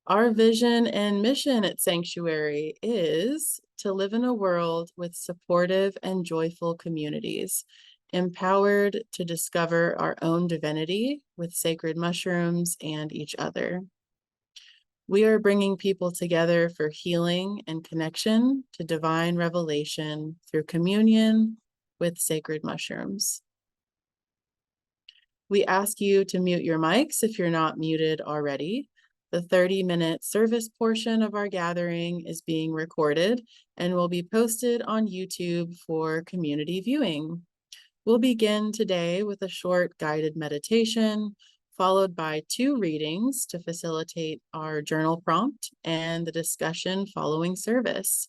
Our vision and mission at Psanctuary is to live in a world with supportive and joyful communities, empowered to discover our own divinity with sacred mushrooms and each other. We are bringing people together for healing and connection to divine revelation through communion with sacred mushrooms. We ask you to mute your mics if you're not muted already. The 30-minute service portion of our gathering is being recorded and will be posted on YouTube for community viewing. We'll begin today with a short guided meditation, followed by 2 readings to facilitate our journal prompt and the discussion following service.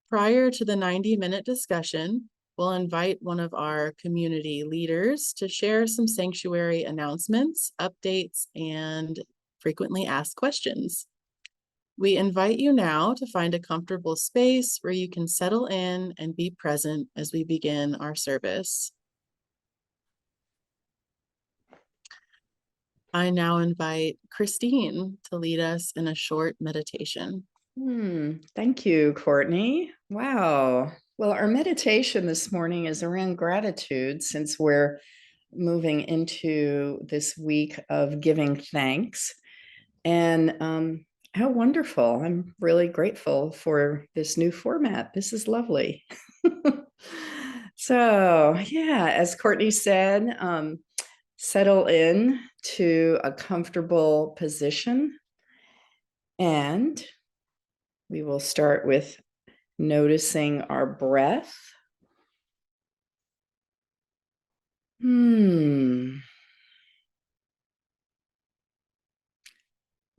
Prior to the 90-minute discussion, we'll invite one of our community leaders to share some sanctuary announcements, updates, and frequently asked questions. We invite you now to find a comfortable space where you can settle in and be present as we begin our service. I now invite Christine to lead us in a short meditation. Thank you, Courtney. Wow. Well, our meditation this morning is around gratitude, since we're moving into this week of giving thanks. And how wonderful. I'm really grateful for this new format. This is lovely. So, yeah, as Courtney said, settle in to a comfortable position, and we will start with noticing our breath.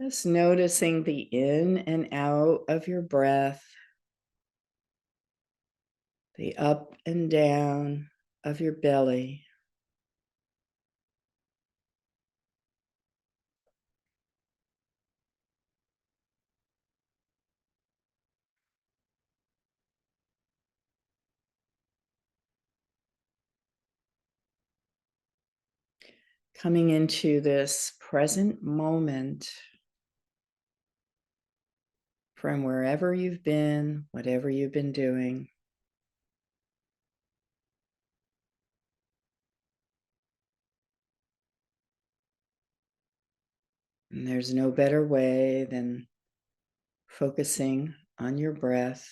Just noticing the in and out of your breath, the up and down of your belly. Coming into this present moment from wherever you've been, whatever you've been doing. And there's no better way than focusing on your breath.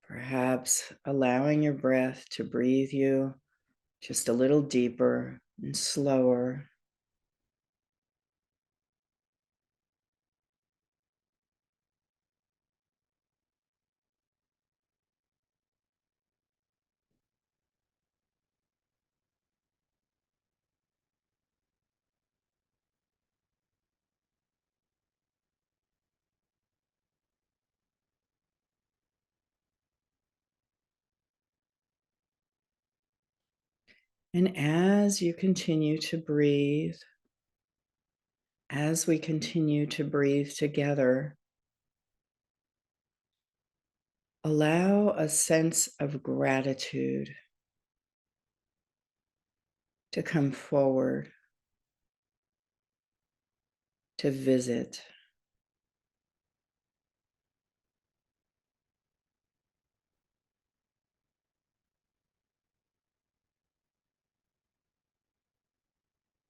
Perhaps allowing your breath to breathe you just a little deeper and slower. And as you continue to breathe, as we continue to breathe together, allow a sense of gratitude to come forward, to visit.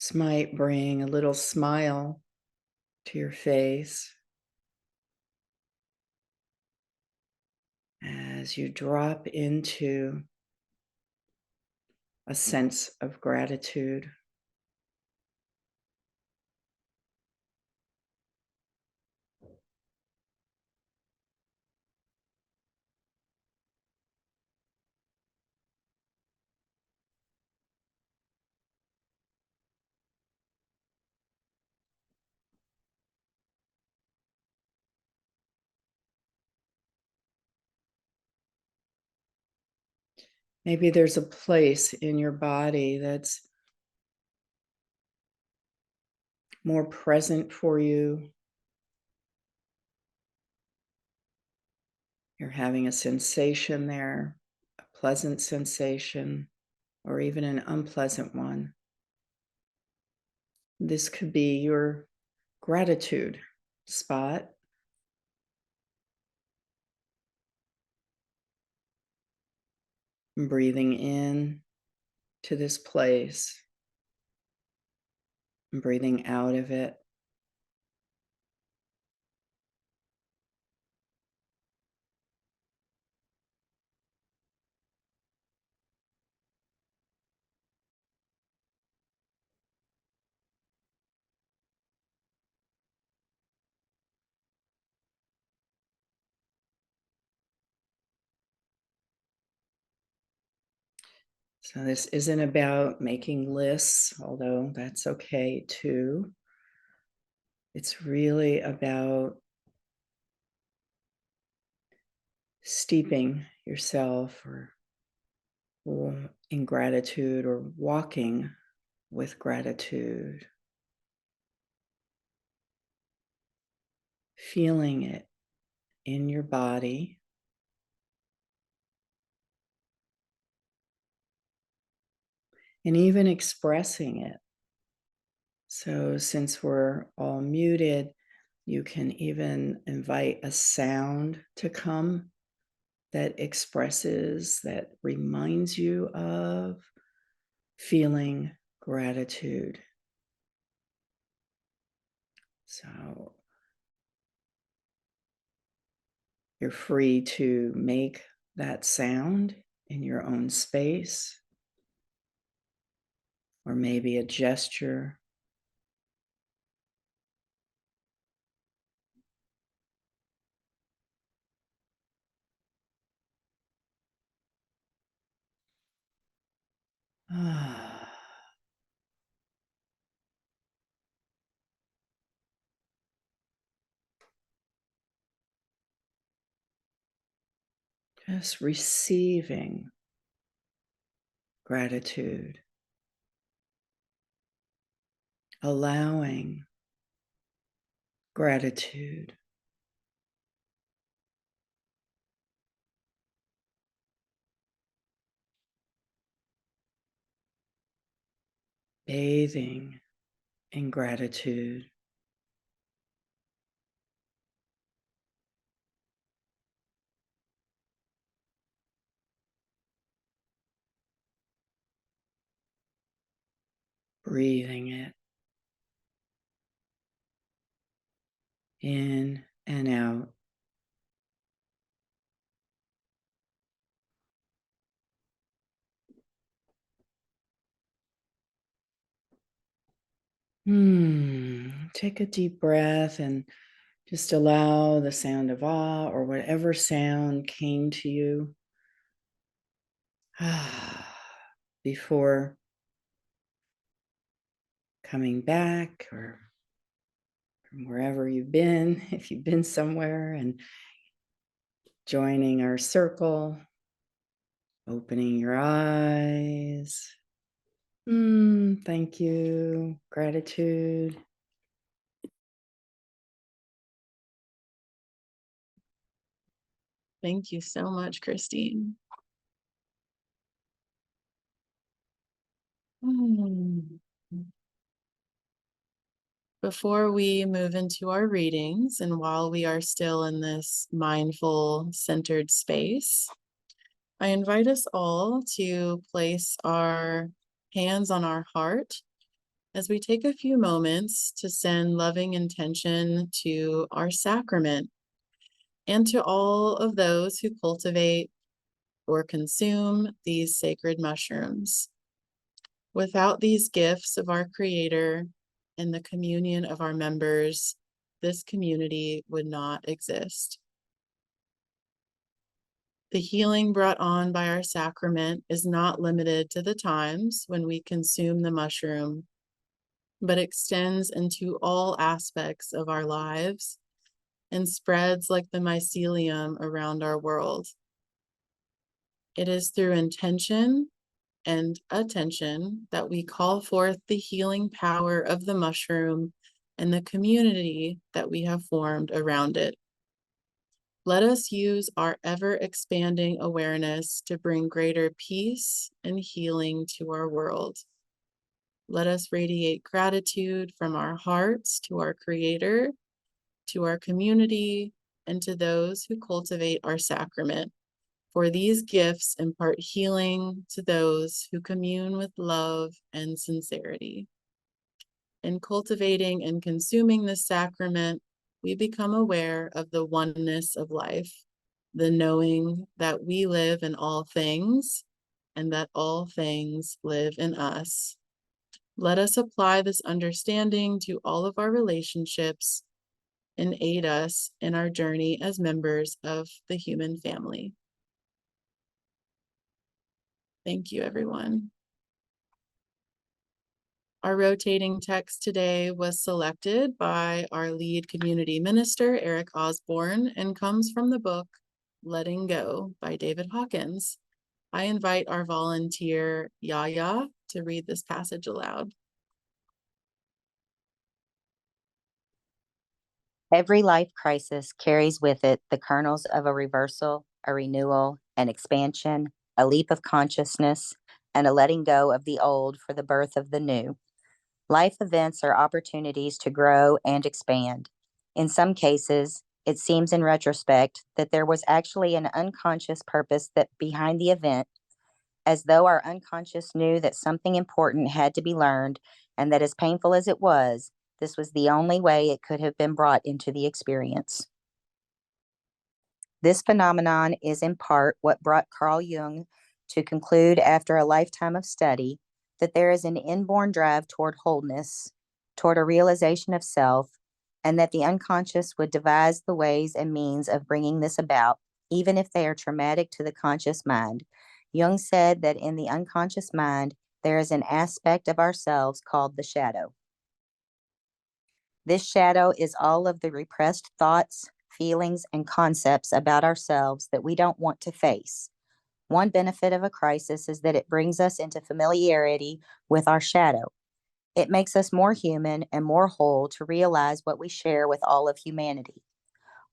This might bring a little smile to your face as you drop into a sense of gratitude. Maybe there's a place in your body that's more present for you. You're having a sensation there, a pleasant sensation, or even an unpleasant one. this could be your gratitude spot. Breathing in to this place, and breathing out of it. So this isn't about making lists, although that's okay too. It's really about steeping yourself or in gratitude or walking with gratitude, feeling it in your body, and even expressing it. So since we're all muted, you can even invite a sound to come that expresses, that reminds you of feeling gratitude. So you're free to make that sound in your own space, or maybe a gesture. Just receiving gratitude, allowing gratitude. Bathing in gratitude. Breathing it in and out. Take a deep breath and just allow the sound of awe or whatever sound came to you before coming back, or from wherever you've been, if you've been somewhere, and joining our circle, opening your eyes. Thank you. Gratitude. Thank you so much, Christine. Before we move into our readings, and while we are still in this mindful, centered space, I invite us all to place our hands on our heart as we take a few moments to send loving intention to our sacrament and to all of those who cultivate or consume these sacred mushrooms. Without these gifts of our Creator and the communion of our members, this community would not exist. The healing brought on by our sacrament is not limited to the times when we consume the mushroom, but extends into all aspects of our lives and spreads like the mycelium around our world. It is through intention and attention that we call forth the healing power of the mushroom and the community that we have formed around it. Let us use our ever-expanding awareness to bring greater peace and healing to our world. Let us radiate gratitude from our hearts to our Creator, to our community, and to those who cultivate our sacrament. For these gifts impart healing to those who commune with love and sincerity. In cultivating and consuming this sacrament, we become aware of the oneness of life, the knowing that we live in all things and that all things live in us. Let us apply this understanding to all of our relationships and aid us in our journey as members of the human family. Thank you, everyone. Our rotating text today was selected by our lead community minister, Eric Osborne, and comes from the book Letting Go by David Hawkins. I invite our volunteer, Yaya, to read this passage aloud. Every life crisis carries with it the kernels of a reversal, a renewal, an expansion, a leap of consciousness, and a letting go of the old for the birth of the new. Life events are opportunities to grow and expand. In some cases, it seems in retrospect that there was actually an unconscious purpose that behind the event, as though our unconscious knew that something important had to be learned, and that as painful as it was, this was the only way it could have been brought into the experience. This phenomenon is in part what brought Carl Jung to conclude after a lifetime of study that there is an inborn drive toward wholeness, toward a realization of self, and that the unconscious would devise the ways and means of bringing this about, even if they are traumatic to the conscious mind. Jung said that in the unconscious mind, there is an aspect of ourselves called the shadow. This shadow is all of the repressed thoughts, feelings, and concepts about ourselves that we don't want to face. One benefit of a crisis is that it brings us into familiarity with our shadow. It makes us more human and more whole to realize what we share with all of humanity.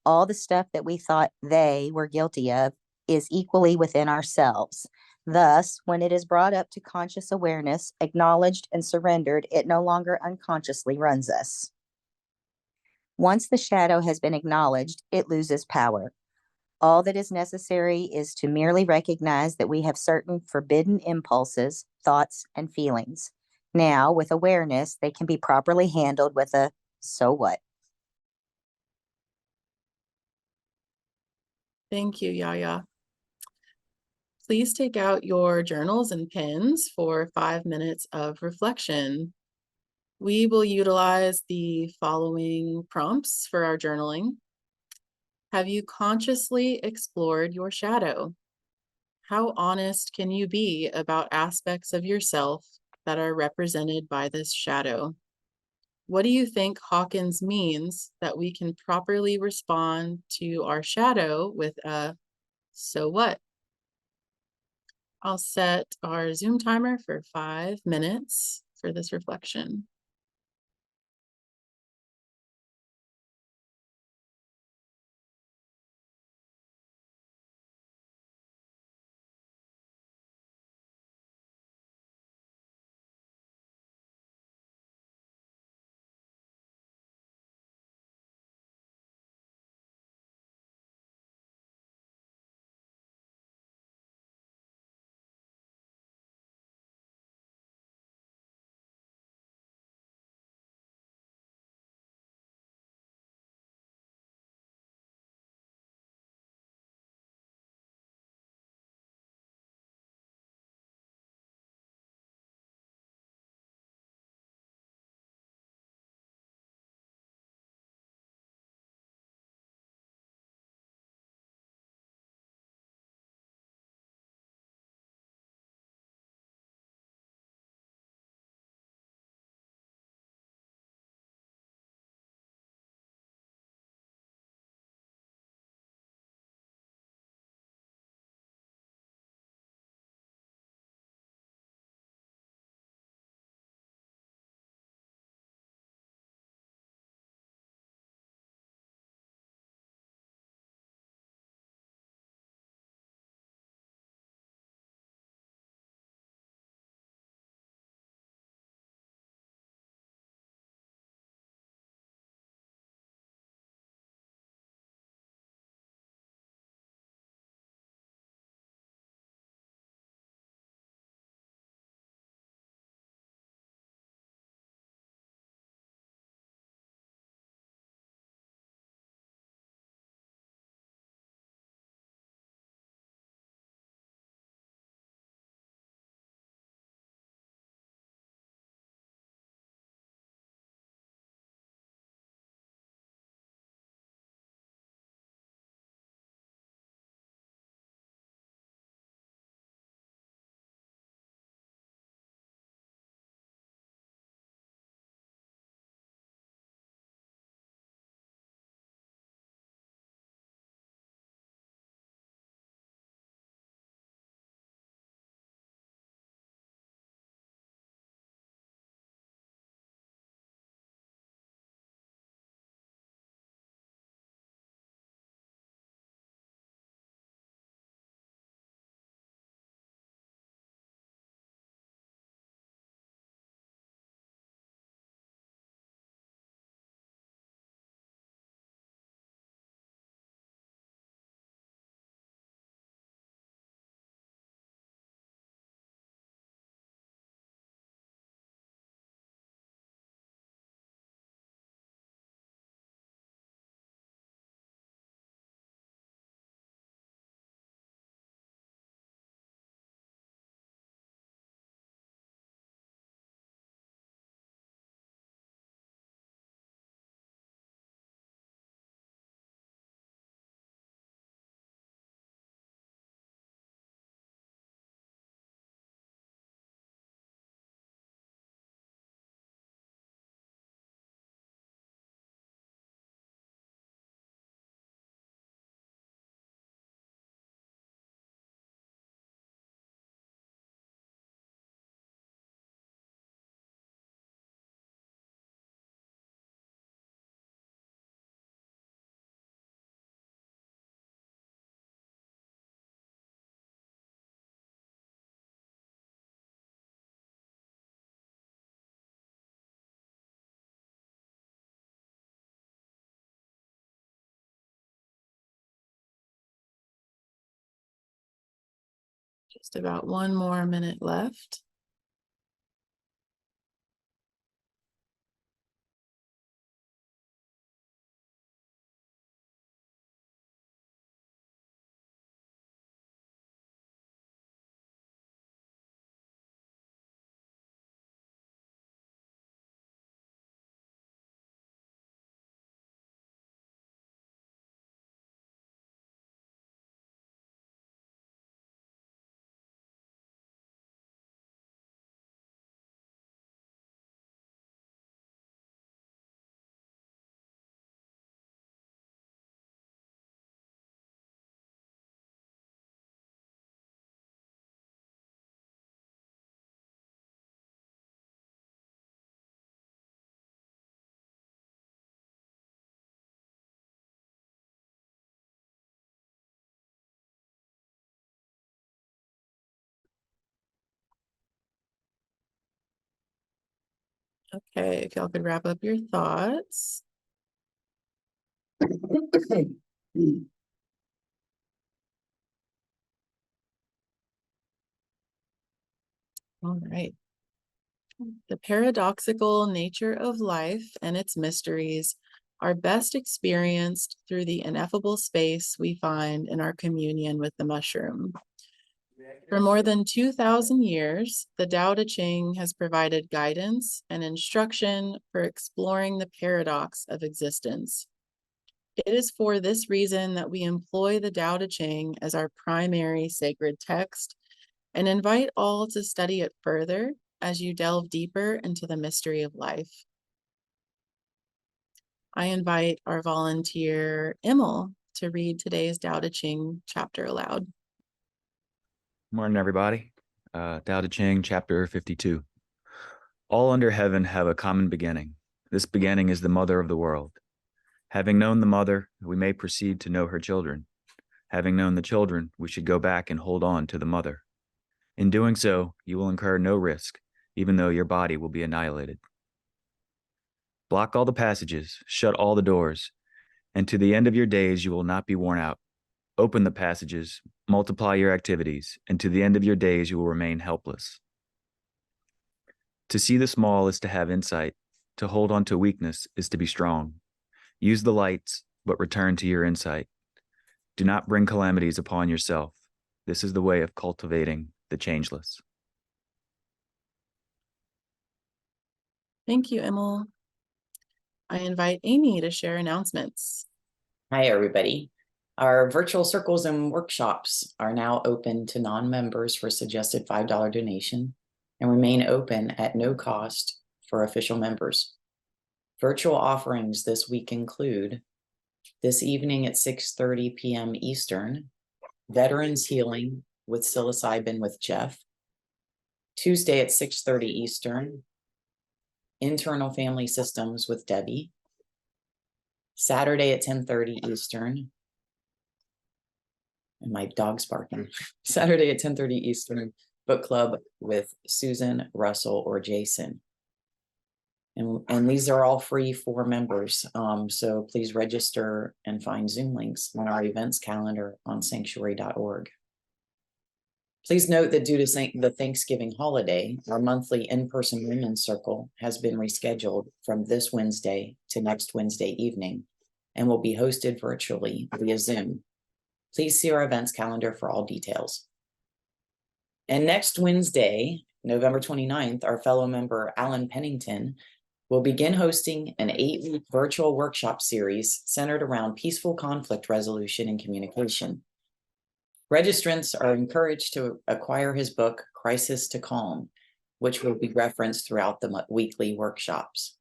All the stuff that we thought they were guilty of is equally within ourselves. Thus, when it is brought up to conscious awareness, acknowledged, and surrendered, it no longer unconsciously runs us. Once the shadow has been acknowledged, it loses power. All that is necessary is to merely recognize that we have certain forbidden impulses, thoughts, and feelings. Now, with awareness, they can be properly handled with a "so what?" Thank you, Yaya. Please take out your journals and pens for 5 minutes of reflection. We will utilize the following prompts for our journaling. Have you consciously explored your shadow? How honest can you be about aspects of yourself that are represented by this shadow? What do you think Hawkins means that we can properly respond to our shadow with a "so what"? I'll set our Zoom timer for 5 minutes for this reflection. Just about 1 more minute left. Okay, if y'all could wrap up your thoughts. All right. The paradoxical nature of life and its mysteries are best experienced through the ineffable space we find in our communion with the mushroom. For more than 2,000 years, the Tao Te Ching has provided guidance and instruction for exploring the paradox of existence. It is for this reason that we employ the Tao Te Ching as our primary sacred text and invite all to study it further as you delve deeper into the mystery of life. I invite our volunteer, Emil, to read today's Tao Te Ching chapter aloud. Morning, everybody. Tao Te Ching, chapter 52. All under heaven have a common beginning. This beginning is the mother of the world. Having known the mother, we may proceed to know her children. Having known the children, we should go back and hold on to the mother. In doing so, you will incur no risk, even though your body will be annihilated. Block all the passages, shut all the doors, and to the end of your days you will not be worn out. Open the passages, multiply your activities, and to the end of your days you will remain helpless. To see the small is to have insight. To hold on to weakness is to be strong. Use the lights, but return to your insight. Do not bring calamities upon yourself. This is the way of cultivating the changeless. Thank you, Emil. I invite Amy to share announcements. Hi, everybody. Our virtual circles and workshops are now open to non-members for a suggested $5 donation and remain open at no cost for official members. Virtual offerings this week include this evening at 6:30 p.m. Eastern, Veterans Healing with Psilocybin with Jeff. Tuesday at 6:30 Eastern, Internal Family Systems with Debbie. Saturday at 10:30 Eastern, and my dog's barking. Saturday at 10:30 Eastern, book club with Susan, Russell, or Jason. And these are all free for members. So please register and find Zoom links on our events calendar on Psanctuary.org. Please note that due to the Thanksgiving holiday, our monthly in-person women's circle has been rescheduled from this Wednesday to next Wednesday evening and will be hosted virtually via Zoom. Please see our events calendar for all details. And next Wednesday, November 29th, our fellow member Alan Pennington will begin hosting an 8-week virtual workshop series centered around peaceful conflict resolution and communication. Registrants are encouraged to acquire his book, Crisis to Calm, which will be referenced throughout the weekly workshops.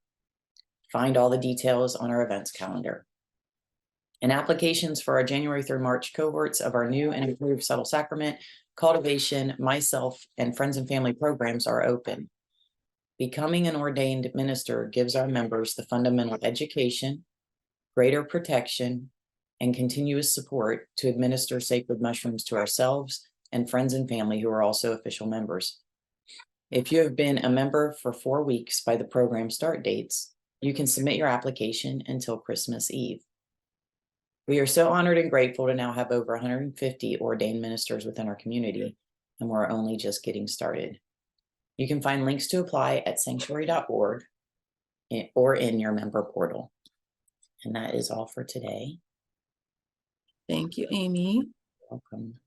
Find all the details on our events calendar. And applications for our January through March cohorts of our new and improved subtle sacrament, cultivation, myself, and friends and family programs are open. Becoming an ordained minister gives our members the fundamental education, greater protection, and continuous support to administer sacred mushrooms to ourselves and friends and family who are also official members. If you have been a member for 4 weeks by the program start dates, you can submit your application until Christmas Eve. We are so honored and grateful to now have over 150 ordained ministers within our community, and we're only just getting started. You can find links to apply at psanctuary.org or in your member portal. And that is all for today. Thank you, Amy. Welcome.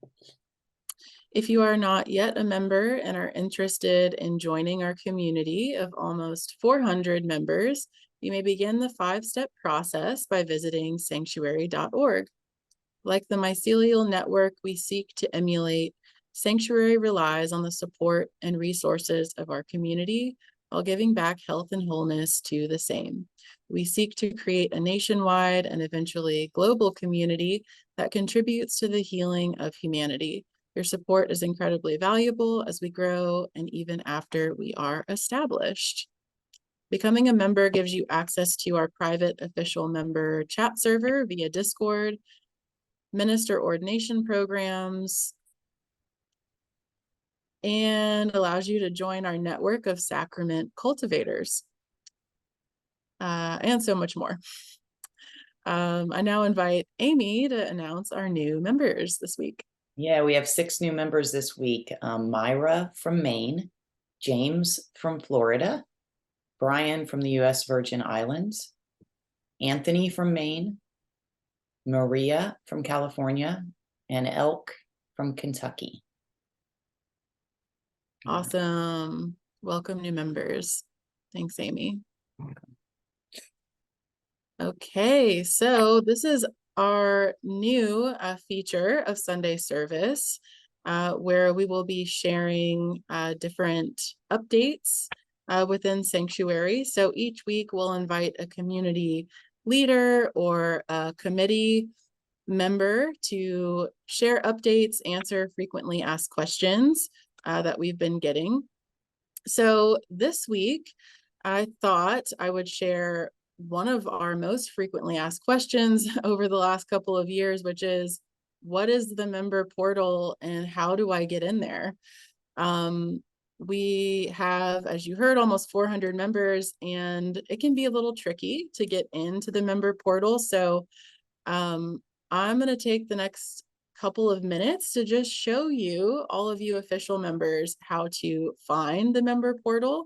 If you are not yet a member and are interested in joining our community of almost 400 members, you may begin the 5-step process by visiting psanctuary.org. Like the mycelial network we seek to emulate, Psanctuary relies on the support and resources of our community while giving back health and wholeness to the same. We seek to create a nationwide and eventually global community that contributes to the healing of humanity. Your support is incredibly valuable as we grow and even after we are established. Becoming a member gives you access to our private official member chat server via Discord, minister ordination programs, and allows you to join our network of sacrament cultivators, and so much more. I now invite Amy to announce our new members this week. Yeah, we have 6 new members this week. Myra from Maine, James from Florida, Brian from the U.S. Virgin Islands, Anthony from Maine, Maria from California, and Elk from Kentucky. Awesome. Welcome, new members. Thanks, Amy. Okay, so this is our new feature of Sunday service, where we will be sharing different updates within Psanctuary. So each week we'll invite a community leader or a committee member to share updates, answer frequently asked questions that we've been getting. So this week, I thought I would share one of our most frequently asked questions over the last couple of years, which is, what is the member portal and how do I get in there? We have, as you heard, almost 400 members, and it can be a little tricky to get into the member portal. So I'm going to take the next couple of minutes to just show you, all of you official members, how to find the member portal,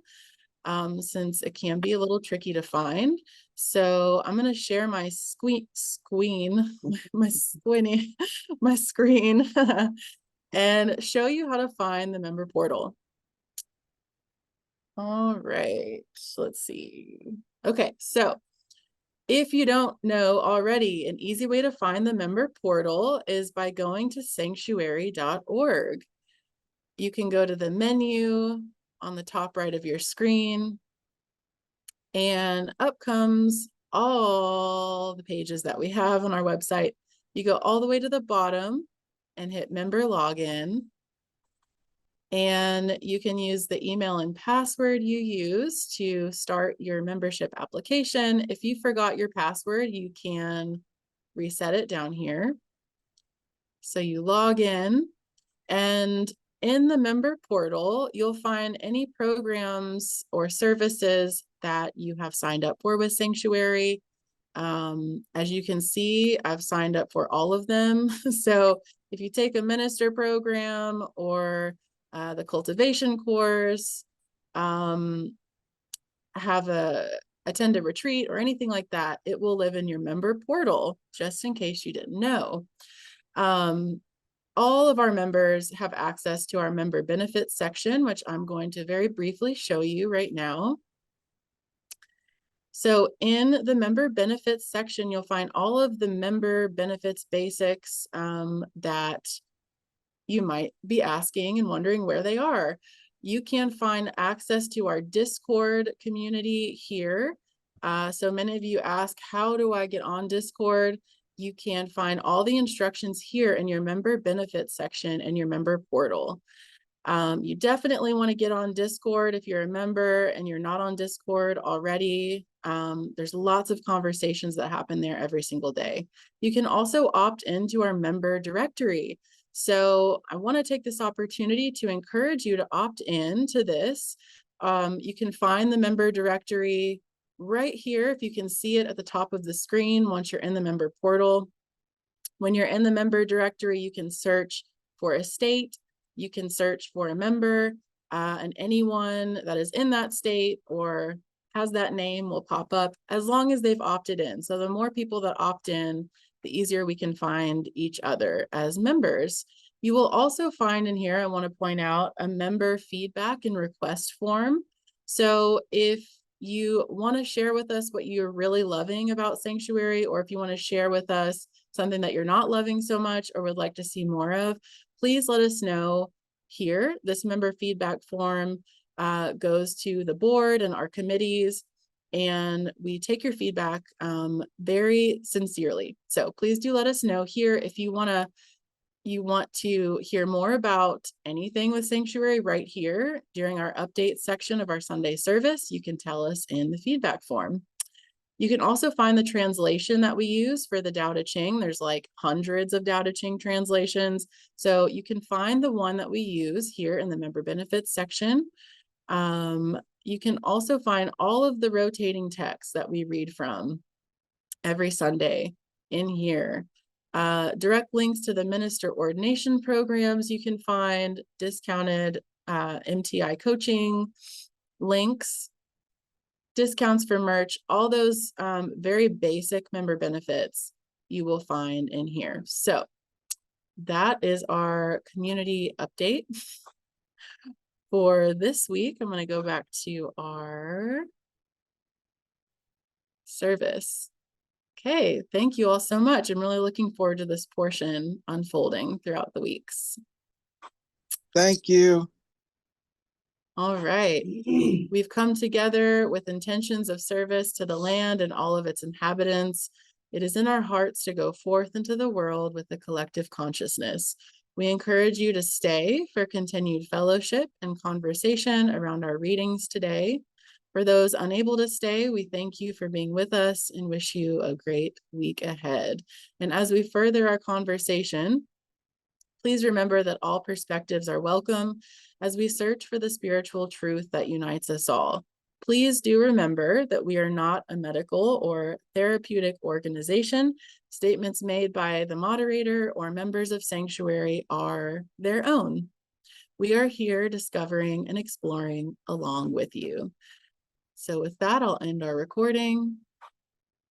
since it can be a little tricky to find. So I'm going to share my screen and show you how to find the member portal. All right, let's see. Okay, so if you don't know already, an easy way to find the member portal is by going to psanctuary.org. You can go to the menu on the top right of your screen, and up comes all the pages that we have on our website. You go all the way to the bottom and hit member login, and you can use the email and password you use to start your membership application. If you forgot your password, you can reset it down here. So you log in, and in the member portal, you'll find any programs or services that you have signed up for with Psanctuary. As you can see, I've signed up for all of them. So if you take a minister program or the cultivation course, attend a retreat or anything like that, it will live in your member portal, just in case you didn't know. All of our members have access to our member benefits section, which I'm going to very briefly show you right now. So in the member benefits section, you'll find all of the member benefits basics that you might be asking and wondering where they are. You can find access to our Discord community here. So many of you ask, how do I get on Discord? You can find all the instructions here in your member benefits section and your member portal. You definitely want to get on Discord if you're a member and you're not on Discord already. There's lots of conversations that happen there every single day. You can also opt into our member directory. So I want to take this opportunity to encourage you to opt in to this. You can find the member directory right here, if you can see it at the top of the screen once you're in the member portal. When you're in the member directory, you can search for a state, you can search for a member, and anyone that is in that state or has that name will pop up as long as they've opted in. So the more people that opt in, the easier we can find each other as members. You will also find in here, I want to point out, a member feedback and request form. So if you want to share with us what you're really loving about Psanctuary, or if you want to share with us something that you're not loving so much or would like to see more of, please let us know here. This member feedback form goes to the board and our committees, and we take your feedback very sincerely. So please do let us know here if you want to hear more about anything with Psanctuary right here during our update section of our Sunday service. You can tell us in the feedback form. You can also find the translation that we use for the Tao Te Ching. There's like hundreds of Tao Te Ching translations. So you can find the one that we use here in the member benefits section. You can also find all of the rotating texts that we read from every Sunday in here. Direct links to the minister ordination programs you can find, discounted MTI coaching links, discounts for merch, all those very basic member benefits you will find in here. So that is our community update for this week. I'm going to go back to our service. Okay, thank you all so much. I'm really looking forward to this portion unfolding throughout the weeks. Thank you. All right, we've come together with intentions of service to the land and all of its inhabitants. It is in our hearts to go forth into the world with a collective consciousness. We encourage you to stay for continued fellowship and conversation around our readings today. For those unable to stay, we thank you for being with us and wish you a great week ahead. And as we further our conversation, please remember that all perspectives are welcome as we search for the spiritual truth that unites us all. Please do remember that we are not a medical or therapeutic organization. Statements made by the moderator or members of Psanctuary are their own. We are here discovering and exploring along with you. So with that, I'll end our recording.